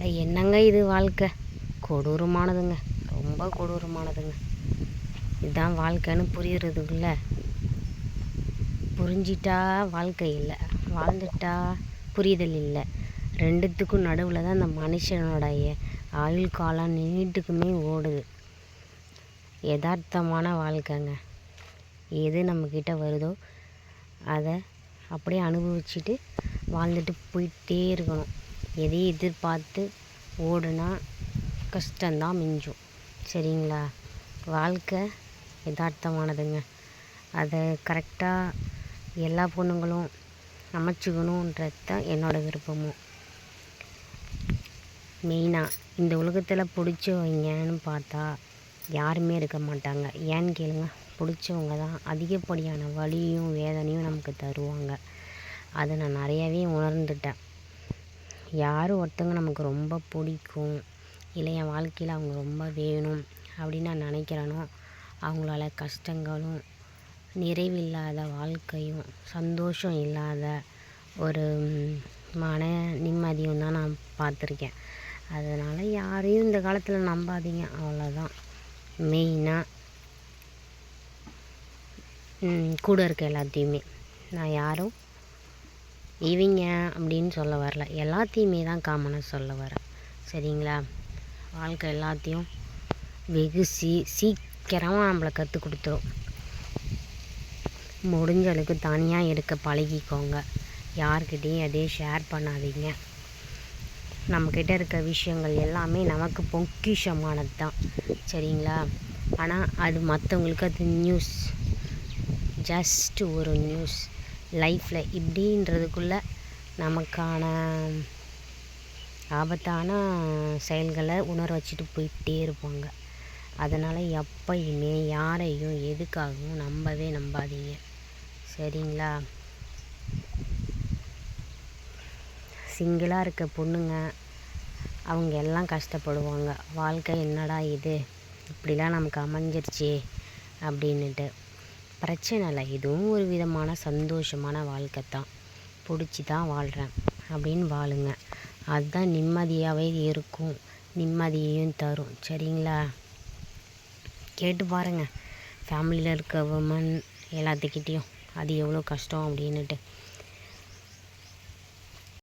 அட என்னங்க இது வாழ்க்கை, கொடூரமானதுங்க, ரொம்ப கொடூரமானதுங்க. இதுதான் வாழ்க்கைன்னு புரியுறதுக்குள்ள புரிஞ்சிட்டா வாழ்க்கை இல்லை, வாழ்ந்துட்டா புரிதல் இல்லை. ரெண்டுத்துக்கும் நடுவில் தான் இந்த மனுஷனுடைய ஆயுள் காலம் நீட்டுக்குமே ஓடுது. யதார்த்தமான வாழ்க்கைங்க. எது நம்மக்கிட்ட வருதோ அதை அப்படியே அனுபவிச்சுட்டு வாழ்ந்துட்டு போயிட்டே இருக்கணும். எதையும் எதிர்பார்த்து ஓடுனா கஷ்டம்தான் மிஞ்சும். சரிங்களா? வாழ்க்கை யதார்த்தமானதுங்க. அதை கரெக்டாக எல்லா பொண்ணுங்களும் அமைச்சுக்கணுன்றது தான் என்னோடய விருப்பமும். மெயினாக இந்த உலகத்தில் பிடிச்சவங்கன்னு பார்த்தா யாருமே இருக்க மாட்டாங்க. ஏன்னு கேளுங்க, பிடிச்சவங்க தான் அதிகப்படியான வலியும் வேதனையும் நமக்கு தருவாங்க. அதை நான் நிறையாவே உணர்ந்துட்டேன். யார் ஒருத்தவங்க நமக்கு ரொம்ப பிடிக்கும், இல்லை என் வாழ்க்கையில் அவங்க ரொம்ப வேணும் அப்படின்னு நான் நினைக்கிறேனோ, அவங்களால கஷ்டங்களும் நிறைவில்லாத வாழ்க்கையும் சந்தோஷம் இல்லாத ஒரு மன நிம்மதியும் தான் நான் பார்த்துருக்கேன். அதனால் யாரையும் இந்த காலத்தில் நம்பாதீங்க, அவ்வளோதான். மெயினாக கூட இருக்க எல்லாத்தையுமே நான் யாரும் இவங்க அப்படின்னு சொல்ல வரல, எல்லாத்தையுமே தான் காமனாக சொல்ல வரேன். சரிங்களா? வாழ்க்கை எல்லாத்தையும் வெகு சீக்கிரமாக நம்மளை கற்றுக் கொடுத்துரும். முடிஞ்ச அளவுக்கு தனியாக எடுக்க பழகிக்கோங்க. யார்கிட்டையும் எதையும் ஷேர் பண்ணாதீங்க. நம்மக்கிட்ட இருக்க விஷயங்கள் எல்லாமே நமக்கு பொக்கிஷமானது தான். சரிங்களா? ஆனால் அது மற்றவங்களுக்கு அது நியூஸ், ஜஸ்ட்டு ஒரு நியூஸ். லைஃப்பில் இப்படின்றதுக்குள்ளே நமக்கான ஆபத்தான செயல்களை உணர வச்சுட்டு போயிட்டே இருப்பாங்க. அதனால் எப்பயுமே யாரையும் எதுக்காகவும் நம்பாதீங்க. சரிங்களா? சிங்கிளாக இருக்க பொண்ணுங்க அவங்க எல்லாம் கஷ்டப்படுவாங்க. வாழ்க்கை என்னடா இது, இப்படிலாம் நமக்கு அமைஞ்சிருச்சே அப்படின்னுட்டு. பிரச்சனை இல்லை, இதுவும் ஒரு விதமான சந்தோஷமான வாழ்க்கை தான். பிடிச்சி தான் வாழ்கிறேன் அப்படின்னு வாழுங்க. அதுதான் நிம்மதியாகவே இருக்கும், நிம்மதியையும் தரும். சரிங்களா? கேட்டு பாருங்கள் ஃபேமிலியில் இருக்க உமன் எல்லாத்துக்கிட்டேயும் அது எவ்வளோ கஷ்டம் அப்படின்னுட்டு.